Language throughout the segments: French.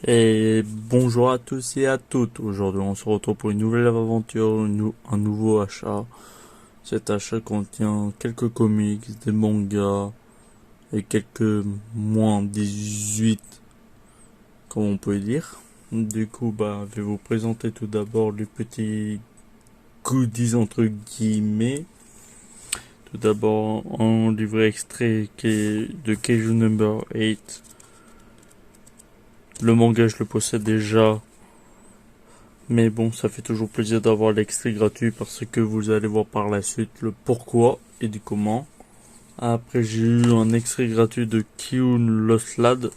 Et bonjour à tous et à toutes. Aujourd'hui, on se retrouve pour une nouvelle aventure, un nouveau achat. Cet achat contient quelques comics, des mangas et quelques moins 18, comme on peut dire. Du coup, je vais vous présenter tout d'abord les petits goodies entre guillemets. Tout d'abord, un livret extrait qui est de Keiju Number 8. Le manga, je le possède déjà. Mais bon, ça fait toujours plaisir d'avoir l'extrait gratuit parce que vous allez voir par la suite le pourquoi et du comment. Après, j'ai eu un extrait gratuit de Kiun Lost Lad.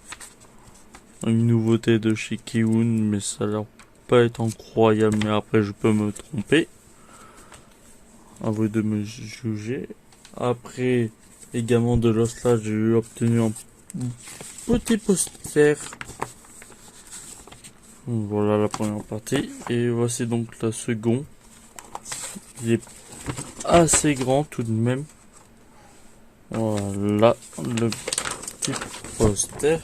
Une nouveauté de chez Kiun, mais ça a l'air pas être incroyable. Mais après, je peux me tromper. À vous de me juger. Après, également de Lost Lad, j'ai obtenu un petit poster. Voilà la première partie. Et voici donc la seconde. Il est assez grand tout de même. Voilà le petit poster.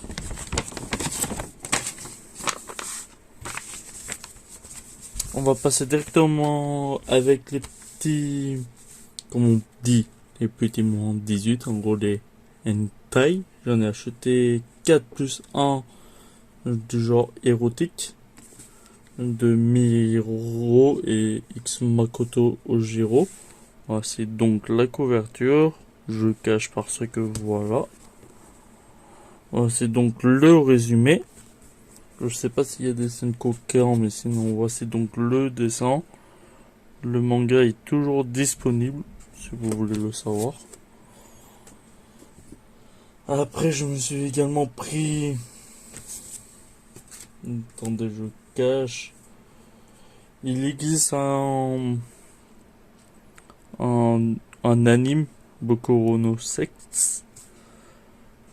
On va passer directement avec les petits, comme on dit, les petits moins 18, en gros les hentai. J'en ai acheté 4 plus 1 du genre érotique de Miro et X Makoto Ojiro. Voici donc la couverture. Je cache parce que voilà. Voici donc le résumé. Je sais pas s'il y a des scènes coquins, mais sinon voici donc le dessin. Le manga est toujours disponible, si vous voulez le savoir. Après, je me suis également pris... Attendez, je cache. Il existe un anime, Bokuro no Sex,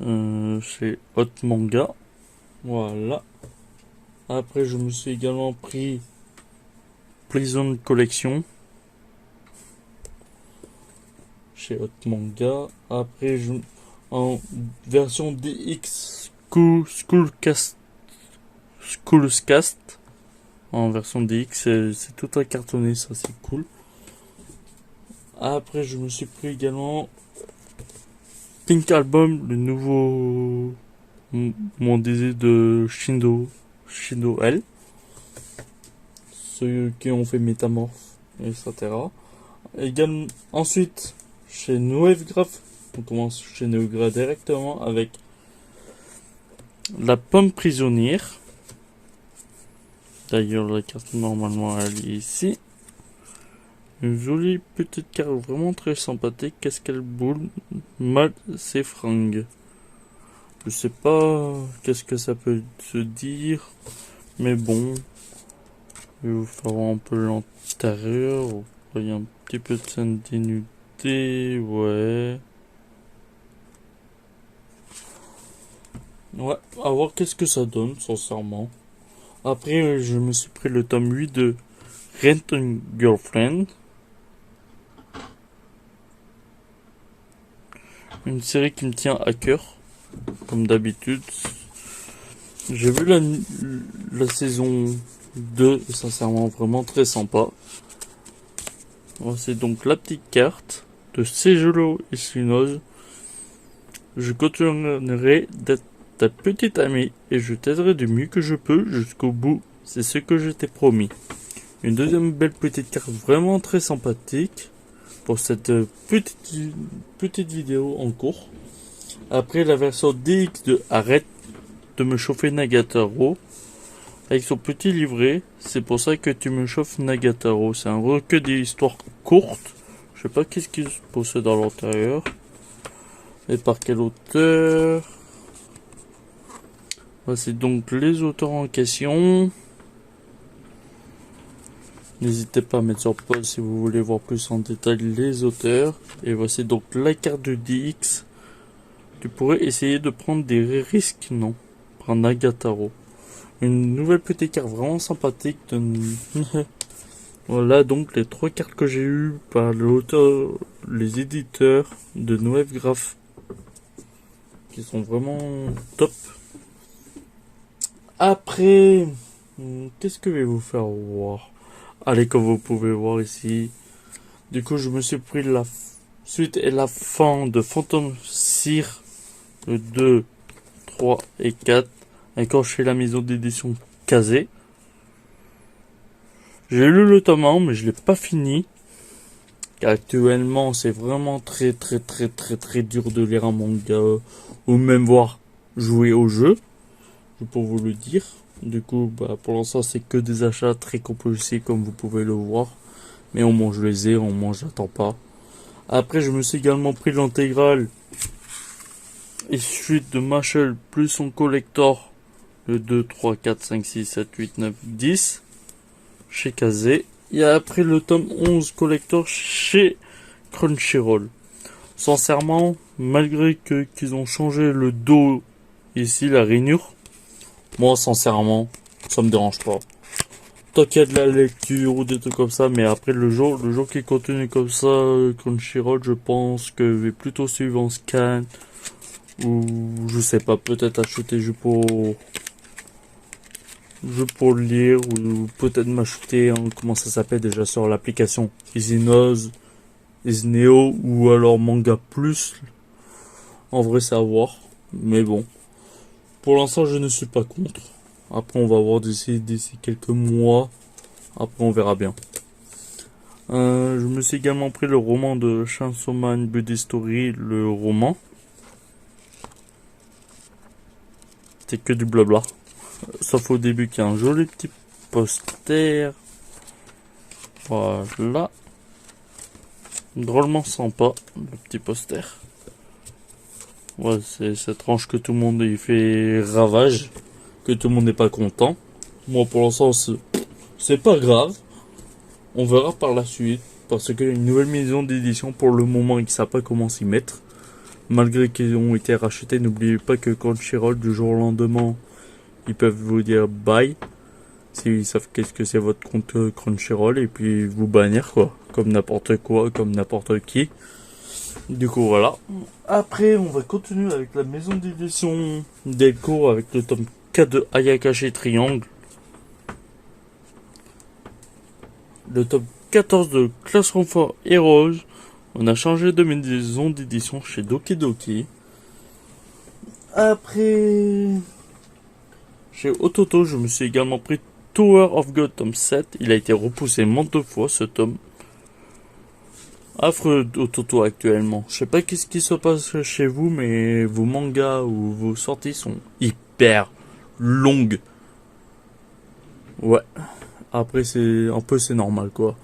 chez Hot Manga. Voilà. Après, je me suis également pris Prison Collection chez Hot Manga. Après, en version DX Schoolscast. En version DX, c'est tout cartonné, ça c'est cool. Après, je me suis pris également Pink Album, le nouveau mon désir de Shindo L. Ceux qui ont fait Métamorphe, etc. Également, ensuite, chez Noégraph, on commence chez Noégraph directement avec La Pomme Prisonnière. D'ailleurs, la carte normalement elle est ici. Une jolie petite carte vraiment très sympathique. Qu'est-ce qu'elle boule mal ses fringues. Je sais pas qu'est-ce que ça peut se dire, mais bon. Je vais vous faire un peu l'intérieur. Vous voyez un petit peu de scène dénudée, ouais. Ouais, à voir qu'est-ce que ça donne, sincèrement. Après, je me suis pris le tome 8 de Rent a Girlfriend. Une série qui me tient à cœur, comme d'habitude. J'ai vu la saison 2, et sincèrement, vraiment très sympa. C'est donc la petite carte de Seijuro Ishinoz. Je continuerai d'être ta petite amie et je t'aiderai du mieux que je peux jusqu'au bout. C'est ce que je t'ai promis. Une deuxième belle petite carte vraiment très sympathique pour cette petite vidéo en cours. Après la version DX de Arrête de me chauffer Nagatoro avec son petit livret. C'est pour ça que tu me chauffes Nagatoro. C'est un recueil d'histoires courtes. Je sais pas qu'est-ce qui se possède à l'intérieur. Et par quel auteur? Voici donc les auteurs en question. N'hésitez pas à mettre sur pause si vous voulez voir plus en détail les auteurs. Et voici donc la carte de DX. Tu pourrais essayer de prendre des risques, non? Par Nagatoro. Une nouvelle petite carte vraiment sympathique. Voilà donc les 3 cartes que j'ai eues par l'auteur, les éditeurs de Noégraph. Qui sont vraiment top. Après, qu'est-ce que je vais vous faire voir? Allez, comme vous pouvez voir ici. Du coup, je me suis pris la suite et la fin de Phantom Cyr, le 2, 3 et 4, encore chez la maison d'édition Kazé. J'ai lu le tome 1, mais je l'ai pas fini. Actuellement, c'est vraiment très dur de lire un manga, ou même voir jouer au jeu, pour vous le dire. Du coup, pour l'instant, c'est que des achats très compulsifs, comme vous pouvez le voir. Mais au moins, je les ai, au moins, j'attends pas. Après, je me suis également pris l'intégrale et suite de Mashal plus son collector, le 2, 3, 4, 5, 6, 7, 8, 9, 10, chez Kazé. Et après le tome 11 collector chez Crunchyroll. Sincèrement, malgré qu'ils ont changé le dos ici, la rainure, moi sincèrement, ça me dérange pas. Tant qu'il y a de la lecture ou des trucs comme ça, mais après le jour qui continue comme ça, Crunchyroll, je pense que je vais plutôt suivre en scan, ou je sais pas, peut-être acheter jeu pour lire, ou peut-être m'acheter comment ça s'appelle déjà sur l'application Isneo, ou alors Manga Plus. En vrai, c'est à voir, mais bon, pour l'instant je ne suis pas contre. Après on va voir d'ici quelques mois, après on verra bien. Je me suis également pris le roman de Chainsaw Man Buddy Story, le roman. C'est que du blabla. Sauf au début qu'il y a un joli petit poster. Voilà. Drôlement sympa, le petit poster. Ouais, c'est cette tranche que tout le monde y fait ravage. Que tout le monde n'est pas content. Moi, pour l'instant, c'est pas grave. On verra par la suite. Parce qu'il y a une nouvelle maison d'édition pour le moment et qu'ils ne savent pas comment s'y mettre. Malgré qu'ils ont été rachetés, n'oubliez pas que Crunchyroll, du jour au lendemain, ils peuvent vous dire bye. S'ils savent qu'est-ce que c'est votre compte Crunchyroll. Et puis vous bannir quoi. Comme n'importe quoi, comme n'importe qui. Du coup voilà. Après on va continuer avec la maison d'édition Delcourt avec le tome 4 de Ayakashi Triangle. Le tome 14 de Classroom for Heroes. On a changé de maison d'édition chez Doki Doki. Après, chez Ototo, je me suis également pris Tower of God tome 7. Il a été repoussé maintes de fois ce tome. Affreux Ototo actuellement. Je sais pas qu'est-ce qui se passe chez vous, mais vos mangas ou vos sorties sont hyper longues. Ouais. Après c'est normal quoi.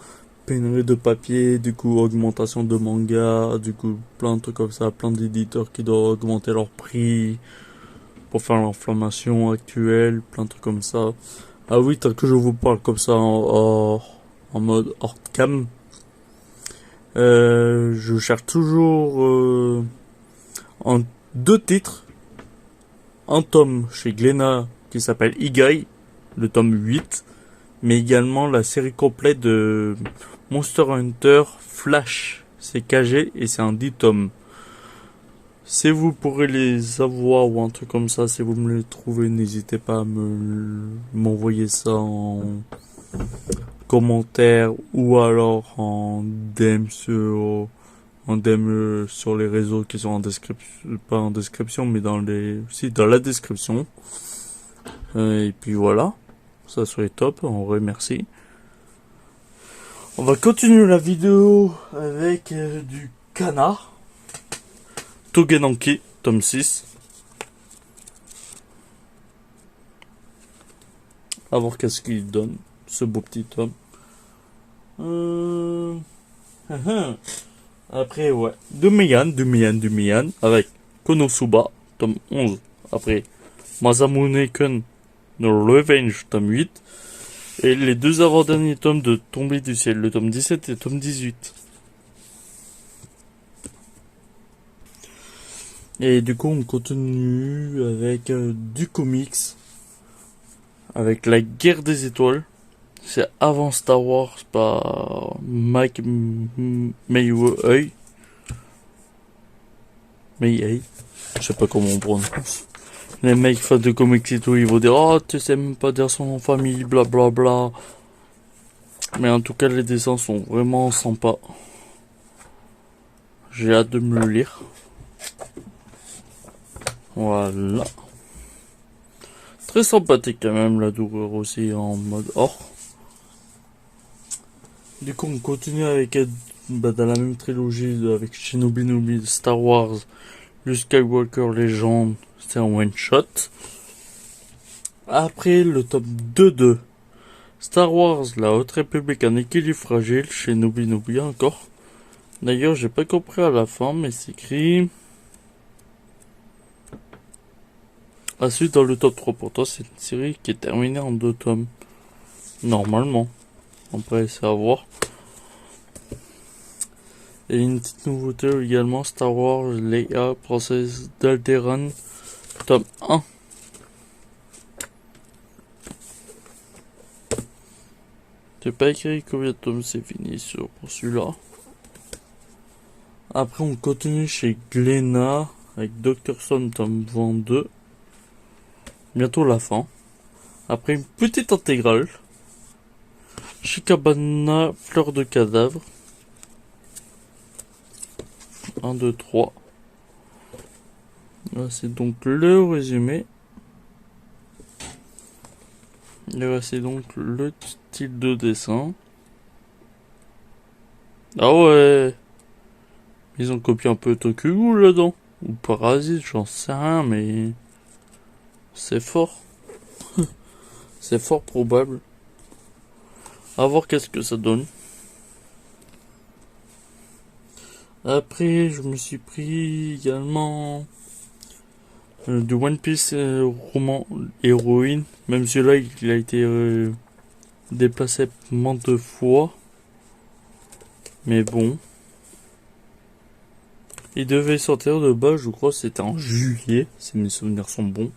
Pénurie de papier, du coup augmentation de manga, du coup plein de trucs comme ça, plein d'éditeurs qui doivent augmenter leur prix pour faire l'inflammation actuelle, plein de trucs comme ça. Ah oui, tant que je vous parle comme ça en mode hors cam, je cherche toujours en 2 titres, un tome chez Glénat qui s'appelle Igai, le tome 8, mais également la série complète de Monster Hunter Flash. C'est KG et c'est un 10 tomes. Si vous pourrez les avoir ou un truc comme ça, si vous me les trouvez, n'hésitez pas à m'envoyer ça en commentaire ou alors en DM sur les réseaux qui sont en description, pas en description, mais dans la description. Et puis voilà, ça serait top, on remercie. On va continuer la vidéo avec du Kana. Togenanki, tome 6. À voir qu'est-ce qu'il donne, ce beau petit tome. Après, ouais. Dumiyan, avec Konosuba, tome 11. Après, Masamune-kun no Revenge, tome 8. Et les 2 avant-derniers tomes de Tombée du ciel, le tome 17 et le tome 18. Et du coup, on continue avec du comics. Avec la guerre des étoiles. C'est avant Star Wars par Mike Mayhew. Je sais pas comment on prononce. Les mecs fans de comics et tout, ils vont dire oh tu sais même pas dire son nom de famille, blablabla. Mais en tout cas les dessins sont vraiment sympas. J'ai hâte de me le lire. Voilà. Très sympathique quand même la douleur aussi en mode or. Du coup on continue avec dans la même trilogie avec Shinobi Star Wars, le Skywalker Legend, c'est un one shot. Après le tome 2 de Star Wars, la Haute République, un équilibre fragile, chez Nobi encore. D'ailleurs, j'ai pas compris à la fin, mais c'est écrit. Ensuite, dans le top 3, pourtant, c'est une série qui est terminée en 2 tomes. Normalement. Après, c'est à voir. Et une petite nouveauté également, Star Wars, Leia, princesse d'Alderaan, tome 1. J'ai pas écrit combien de tomes c'est fini pour celui-là. Après on continue chez Glénat avec Dr. Stone tome 22. Bientôt la fin. Après une petite intégrale. Chez Cabana, Fleur de cadavre. 1, 2, 3. Là c'est donc le résumé. Et là c'est donc le style de dessin. Ah ouais, ils ont copié un peu Tokyo là-dedans. Ou Parasite, j'en sais rien, mais c'est fort. C'est fort probable. À voir qu'est-ce que ça donne. Après, je me suis pris également du One Piece roman héroïne. Même celui-là, il a été déplacé maintes de fois. Mais bon. Il devait sortir de bas, je crois, c'était en juillet, si mes souvenirs sont bons.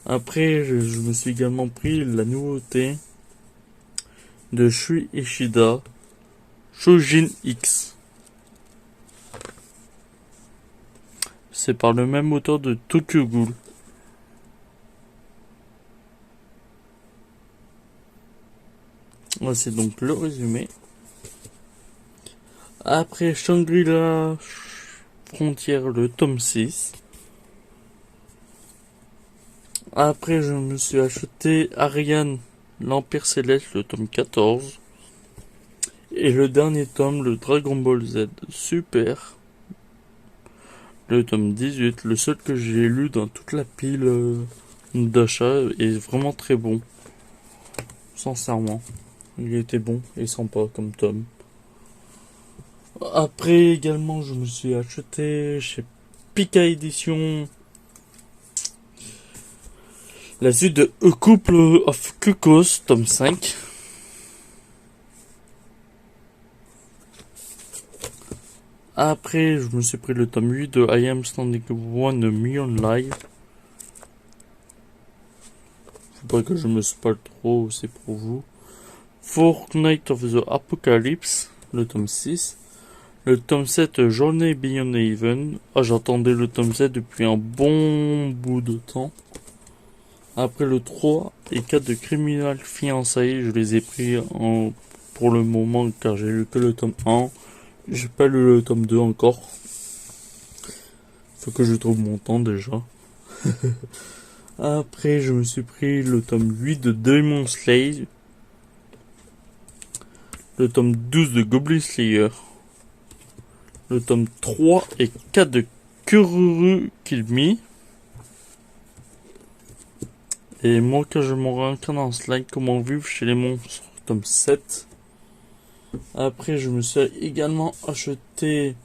Après, je me suis également pris la nouveauté de Shui Ishida, Shojin X. C'est par le même auteur de Tokyo Ghoul. Voici donc le résumé. Après Shangri-La Frontière, le tome 6. Après je me suis acheté Ariane, l'Empire Céleste, le tome 14. Et le dernier tome, le Dragon Ball Z Super, le tome 18, le seul que j'ai lu dans toute la pile d'achat, est vraiment très bon. Sincèrement, il était bon et sympa comme tome. Après également, je me suis acheté chez Pika Édition la suite de A Couple of Cuckoos, tome 5. Après, je me suis pris le tome 8 de I Am Standing 1 Million Live. Faut pas que je me spoil trop, c'est pour vous. Fortnite of the Apocalypse, le tome 6. Le tome 7, Journée Beyond Even. Ah, j'attendais le tome 7 depuis un bon bout de temps. Après le 3 et 4 de Criminal Fiançailles, je les ai pris pour le moment car j'ai lu que le tome 1. J'ai pas lu le tome 2 encore. Faut que je trouve mon temps déjà. Après, je me suis pris le tome 8 de Demon Slayer. Le tome 12 de Goblin Slayer. Le tome 3 et 4 de Kururu Kill Me. Et moi, quand je me réincarne en slide, comment vivre chez les monstres, tome 7. Après, je me suis également acheté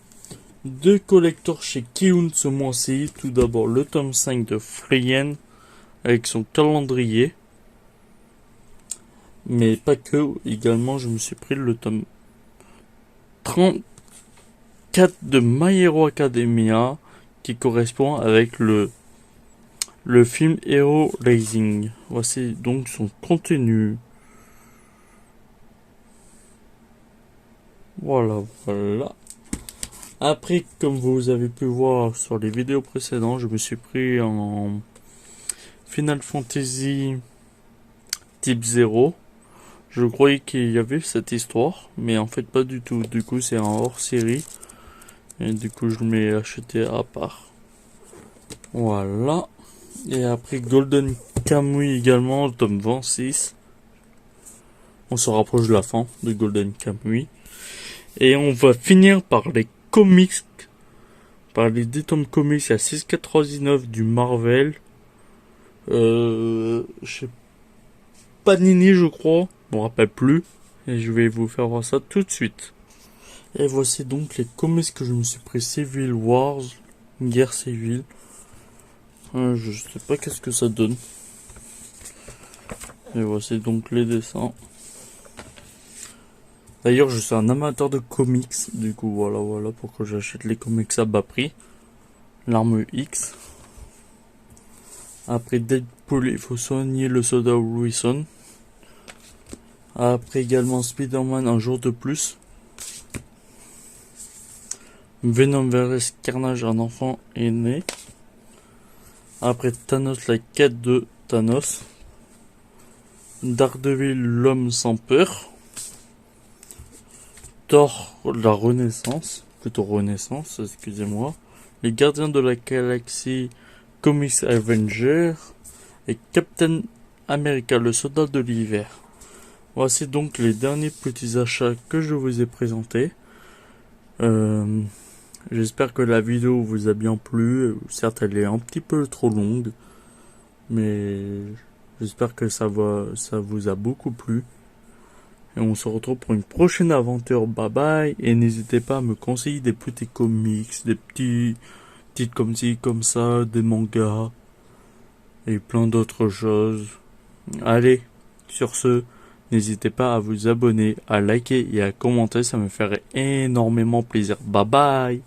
2 collectors chez Kiun ce mois-ci. Tout d'abord, le tome 5 de Freyen avec son calendrier. Mais pas que. Également, je me suis pris le tome 34 de My Hero Academia qui correspond avec le film Hero Rising. Voici donc son contenu. Voilà. Après, comme vous avez pu voir sur les vidéos précédentes, je me suis pris en Final Fantasy Type 0. Je croyais qu'il y avait cette histoire, mais en fait pas du tout. Du coup, c'est un hors-série. Et du coup, je l'ai acheté à part. Voilà. Et après Golden Kamuy également, tome 26. On se rapproche de la fin de Golden Kamuy. Et on va finir par les comics. Par les 10 tomes comics à 6,99 du Marvel. Je sais Panini, je crois. Je me rappelle plus. Et je vais vous faire voir ça tout de suite. Et voici donc les comics que je me suis pris. Civil Wars, guerre civile. Je sais pas qu'est-ce que ça donne. Et voici donc les dessins. D'ailleurs, je suis un amateur de comics. Du coup, voilà pourquoi j'achète les comics à bas prix. L'arme X. Après Deadpool, il faut soigner le soldat Wilson. Après également Spider-Man, un jour de plus. Venom vs Carnage, un enfant est né. Après Thanos, la quête de Thanos. Daredevil, l'homme sans peur. Thor, la renaissance. Plutôt renaissance, excusez-moi. Les gardiens de la galaxie, Comics Avenger. Et Captain America, le soldat de l'hiver. Voici donc les derniers petits achats que je vous ai présentés. J'espère que la vidéo vous a bien plu. Certes, elle est un petit peu trop longue, mais j'espère que ça vous a beaucoup plu. Et on se retrouve pour une prochaine aventure. Bye bye. Et n'hésitez pas à me conseiller des petits comics, des petits titres comme ci, comme ça, des mangas et plein d'autres choses. Allez, sur ce, n'hésitez pas à vous abonner, à liker et à commenter, ça me ferait énormément plaisir. Bye bye.